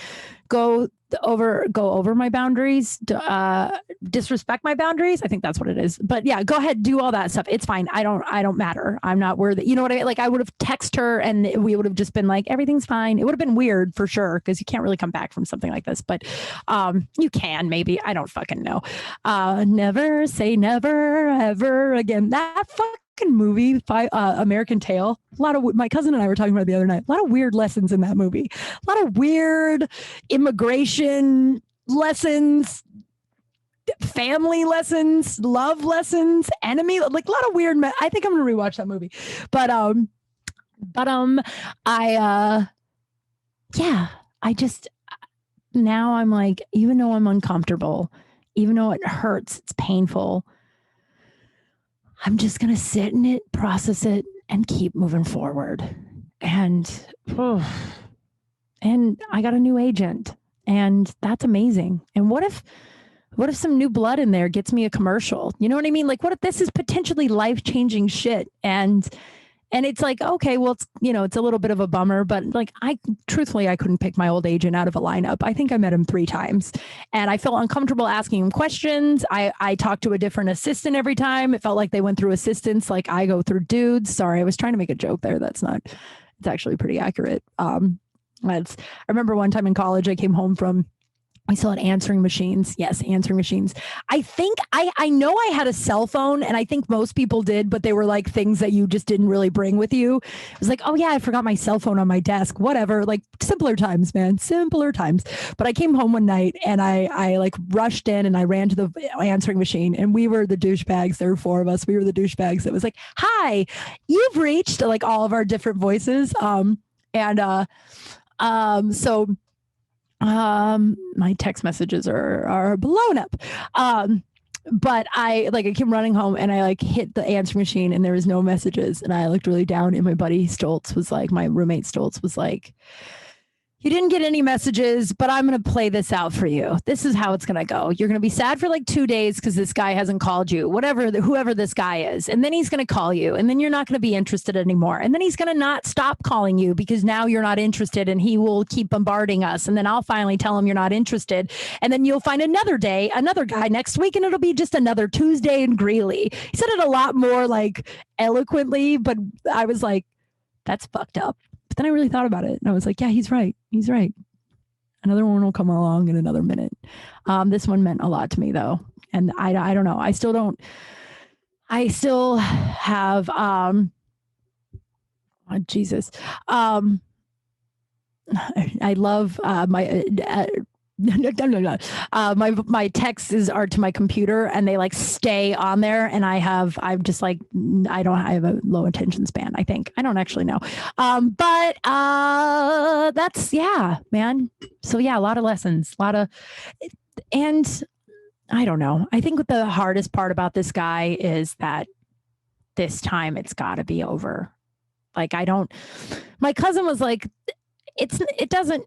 go over my boundaries, disrespect my boundaries. I think that's what it is. But yeah, go ahead, do all that stuff. It's fine. I don't matter. I'm not worthy. You know what I mean? Like, I would have texted her and we would have just been like, everything's fine. It would have been weird for sure, because you can't really come back from something like this. But you can, maybe. I don't fucking know. Never say never ever again. That fucking movie, American Tail. My cousin and I were talking about it the other night. A lot of weird lessons in that movie. A lot of weird immigration lessons, family lessons, love lessons, enemy, like a lot of weird. I think I'm gonna rewatch that movie. But I just, now I'm like, even though I'm uncomfortable, even though it hurts, it's painful, I'm just going to sit in it, process it, and keep moving forward. And I got a new agent, and that's amazing. And what if some new blood in there gets me a commercial? You know what I mean? Like, what if this is potentially life-changing shit? And it's like, okay, well, it's a little bit of a bummer, but like, truthfully, I couldn't pick my old agent out of a lineup. I think I met him 3 times and I felt uncomfortable asking him questions. I talked to a different assistant every time. It felt like they went through assistants like I go through dudes. Sorry, I was trying to make a joke there. It's actually pretty accurate. I remember one time in college, I came home we still had answering machines. Yes, answering machines. I think I know I had a cell phone, and I think most people did, but they were like things that you just didn't really bring with you. It was like, oh yeah, I forgot my cell phone on my desk. Whatever. Like, simpler times, man. Simpler times. But I came home one night and I like rushed in and I ran to the answering machine, and we were the douchebags. There were 4 of us. We were the douchebags. It was like, hi, you've reached, like, all of our different voices. My text messages are blown up. But I came running home and I hit the answering machine and there was no messages. And I looked really down, and my buddy Stoltz was like, my roommate Stoltz was like, You didn't get any messages, but I'm going to play this out for you. This is how it's going to go. You're going to be sad for like 2 days because this guy hasn't called you, whoever this guy is. And then he's going to call you, and then you're not going to be interested anymore. And then he's going to not stop calling you because now you're not interested, and he will keep bombarding us. And then I'll finally tell him you're not interested. And then you'll find another guy next week, and it'll be just another Tuesday in Greeley. He said it a lot more like eloquently, but I was like, that's fucked up. But then I really thought about it, and I was like, yeah, he's right. He's right. Another one will come along in another minute. This one meant a lot to me, though. And I don't know. I still have, Jesus. I love my my texts are to my computer, and they like stay on there, and I have a low attention span. I think I don't actually know, but that's man. So a lot of lessons, and I don't know. I think the hardest part about this guy is that this time it's got to be over. Like my cousin was like, it doesn't.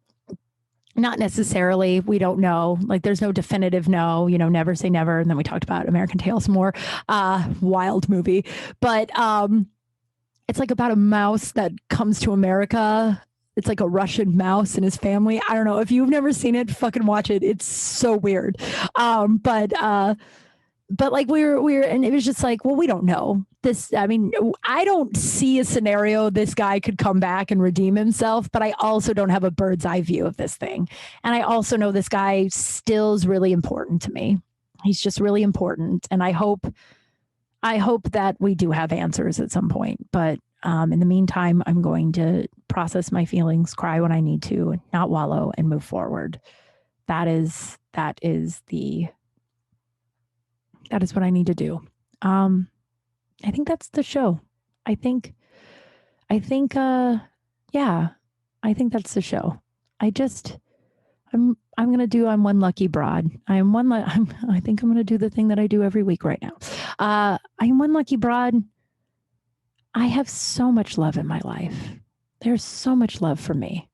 Not necessarily. We don't know. Like, there's no definitive no, never say never. And then we talked about American Tail some more, wild movie. But it's like about a mouse that comes to America. It's like a Russian mouse and his family. I don't know. If you've never seen it, fucking watch it. It's so weird. But like we're, and it was just like, well, we don't know this. I mean, I don't see a scenario this guy could come back and redeem himself, but I also don't have a bird's eye view of this thing. And I also know this guy still is really important to me. He's just really important. And I hope that we do have answers at some point. But in the meantime, I'm going to process my feelings, cry when I need to, not wallow, and move forward. That is what I need to do. I think that's the show. I think that's the show. I'm one lucky broad. I think I'm going to do the thing that I do every week right now. I'm one lucky broad. I have so much love in my life. There's so much love for me.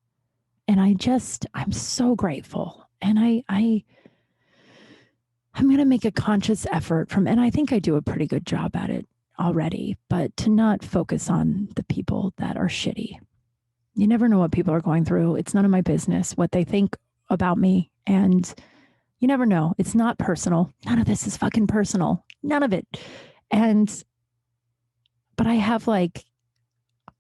And I'm so grateful. And I'm going to make a conscious effort and I think I do a pretty good job at it already, but to not focus on the people that are shitty. You never know what people are going through. It's none of my business what they think about me. And you never know. It's not personal. None of this is fucking personal. None of it. But I have like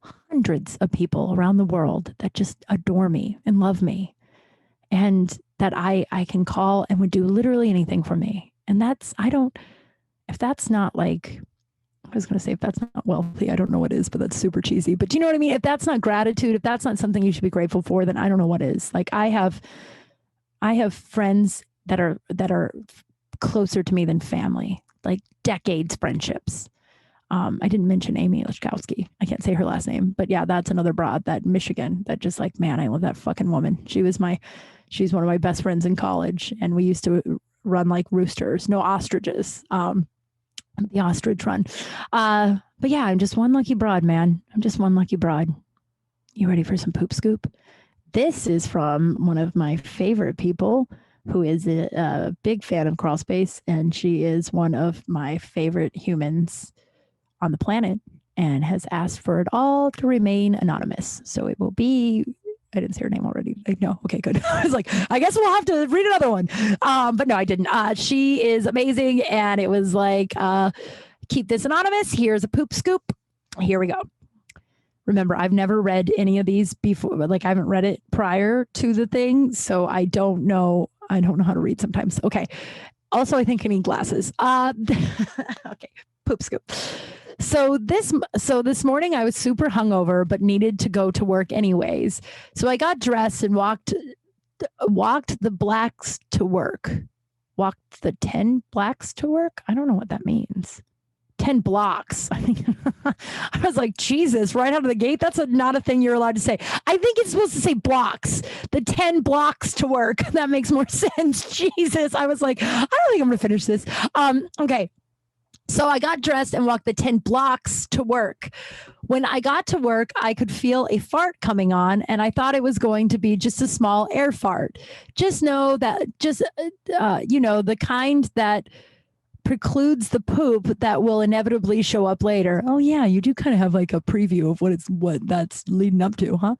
hundreds of people around the world that just adore me and love me. And that I can call and would do literally anything for me. And if that's not like, I was going to say, if that's not wealthy, I don't know what is, but that's super cheesy. But you know what I mean? If that's not gratitude, if that's not something you should be grateful for, then I don't know what is. Like I have friends that are closer to me than family, like decades friendships. I didn't mention Amy Liszkowski. I can't say her last name, but yeah, that's another broad, that Michigan, that just like, man, I love that fucking woman. She's one of my best friends in college, and we used to run like roosters, no ostriches, the ostrich run. But yeah, I'm just one lucky broad, man. I'm just one lucky broad. You ready for some poop scoop? This is from one of my favorite people who is a big fan of Crawl Space, and she is one of my favorite humans on the planet and has asked for it all to remain anonymous. So it will be, I didn't say her name already. No. Okay, good. I was like, I guess we'll have to read another one. But no, I didn't. She is amazing. And it was like, keep this anonymous. Here's a poop scoop. Here we go. Remember, I've never read any of these before. Like I haven't read it prior to the thing. So I don't know how to read sometimes. Okay. Also, I think I need glasses. Okay. Poop scoop. So this morning I was super hungover, but needed to go to work anyways. So I got dressed and walked the blacks to work. Walked the 10 blacks to work? I don't know what that means. 10 blocks. I mean, I was like, Jesus, right out of the gate. That's not a thing you're allowed to say. I think it's supposed to say blocks, the 10 blocks to work. That makes more sense. Jesus. I was like, I don't think I'm going to finish this. Okay. So I got dressed and walked the 10 blocks to work. When I got to work, I could feel a fart coming on, and I thought it was going to be just a small air fart. Just know that, the kind that precludes the poop that will inevitably show up later. Oh yeah, you do kind of have like a preview of what that's leading up to, huh?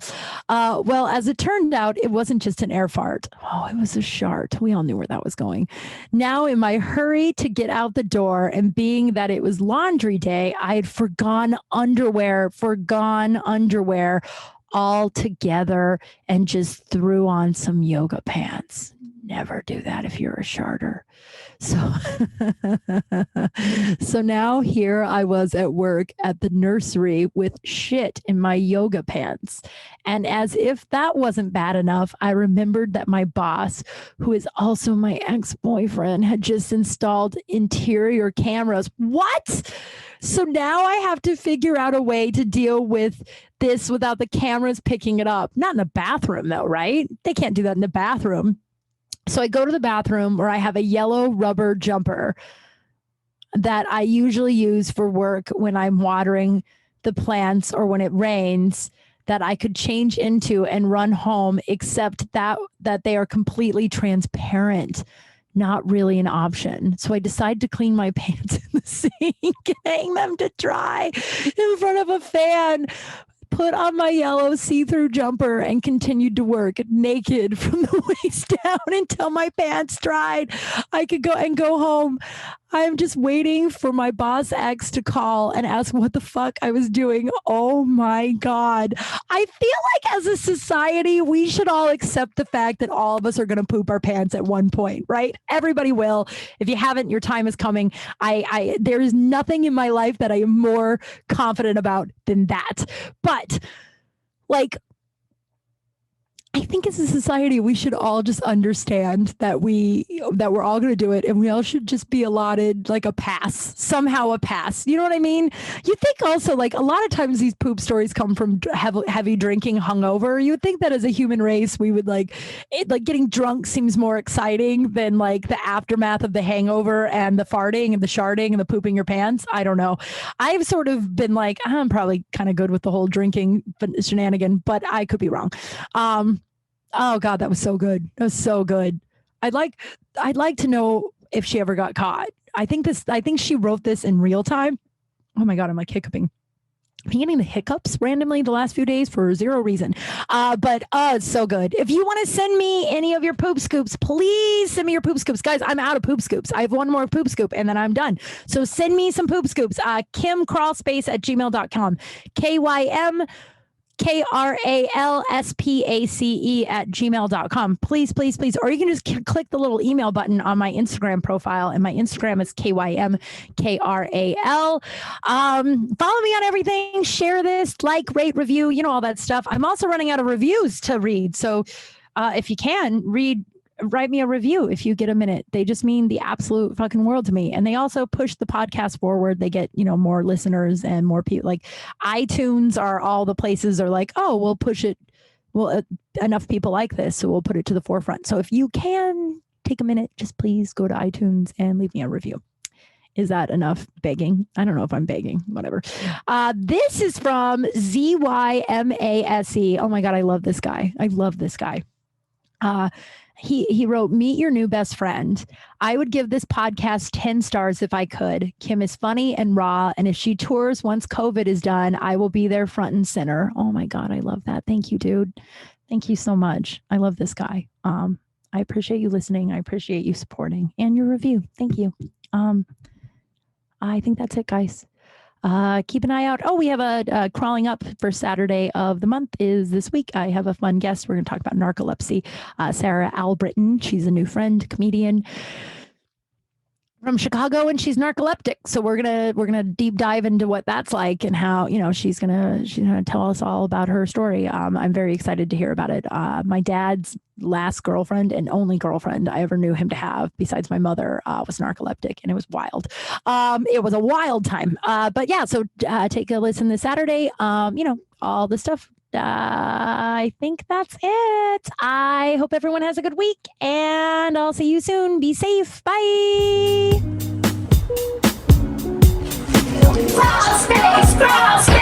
Well, as it turned out, it wasn't just an air fart. Oh, it was a shart. We all knew where that was going. Now, in my hurry to get out the door, and being that it was laundry day, I had forgone underwear altogether and just threw on some yoga pants. Never do that if you're a sharter. So, so now here I was at work at the nursery with shit in my yoga pants. And as if that wasn't bad enough, I remembered that my boss, who is also my ex-boyfriend, had just installed interior cameras. What? So now I have to figure out a way to deal with this without the cameras picking it up. Not in the bathroom though, right? They can't do that in the bathroom. So I go to the bathroom where I have a yellow rubber jumper that I usually use for work when I'm watering the plants or when it rains, that I could change into and run home, except that they are completely transparent. Not really an option. So I decide to clean my pants in the sink and hang them to dry in front of a fan. Put on my yellow see-through jumper and continued to work naked from the waist down until my pants dried. I could go home. I'm just waiting for my boss ex to call and ask what the fuck I was doing. Oh my God. I feel like as a society, we should all accept the fact that all of us are going to poop our pants at one point, right? Everybody will. If you haven't, your time is coming. There is nothing in my life that I am more confident about than that. But like, I think as a society, we should all just understand that we're all going to do it, and we all should just be allotted like a pass, somehow a pass. You know what I mean? You think also like a lot of times these poop stories come from heavy drinking, hungover. You would think that as a human race, we would like getting drunk seems more exciting than like the aftermath of the hangover and the farting and the sharding and the pooping your pants. I don't know. I've sort of been like, I'm probably kind of good with the whole drinking shenanigan, but I could be wrong. Oh God, that was so good. That was so good. I'd like to know if she ever got caught. I think she wrote this in real time. Oh my God, I'm like hiccuping. I'm getting the hiccups randomly the last few days for zero reason. But it's so good. If you want to send me any of your poop scoops, please send me your poop scoops. Guys, I'm out of poop scoops. I have one more poop scoop and then I'm done. So send me some poop scoops. KimKralspace@gmail.com. KYMKRALSPACE@gmail.com. Please, please, please. Or you can just click the little email button on my Instagram profile. And my Instagram is KYMKRAL. Follow me on everything. Share this, like, rate, review, all that stuff. I'm also running out of reviews to read. So if you can, write me a review if you get a minute. They just mean the absolute fucking world to me. And they also push the podcast forward. They get, more listeners and more people. Like iTunes are all the places are like, oh, we'll push it. Well, enough people like this, so we'll put it to the forefront. So if you can take a minute, just please go to iTunes and leave me a review. Is that enough begging? I don't know if I'm begging, whatever. This is from ZYMASE. Oh my God, I love this guy. He wrote, meet your new best friend. I would give this podcast 10 stars if I could. Kim is funny and raw. And if she tours once COVID is done, I will be there front and center. Oh my God, I love that. Thank you, dude. Thank you so much. I love this guy. I appreciate you listening. I appreciate you supporting and your review. Thank you. I think that's it, guys. Keep an eye out. Oh, we have a crawling up for Saturday of the month is this week. I have a fun guest. We're going to talk about narcolepsy. Sarah Albritton. She's a new friend, comedian from Chicago, and she's narcoleptic. So we're gonna deep dive into what that's like and how she's gonna tell us all about her story. I'm very excited to hear about it. My dad's last girlfriend and only girlfriend I ever knew him to have, besides my mother, was narcoleptic, and it was wild. It was a wild time. But yeah, so take a listen this Saturday. All the stuff. I think that's it. I hope everyone has a good week, and I'll see you soon. Be safe. Bye. Crawl space, crawl space.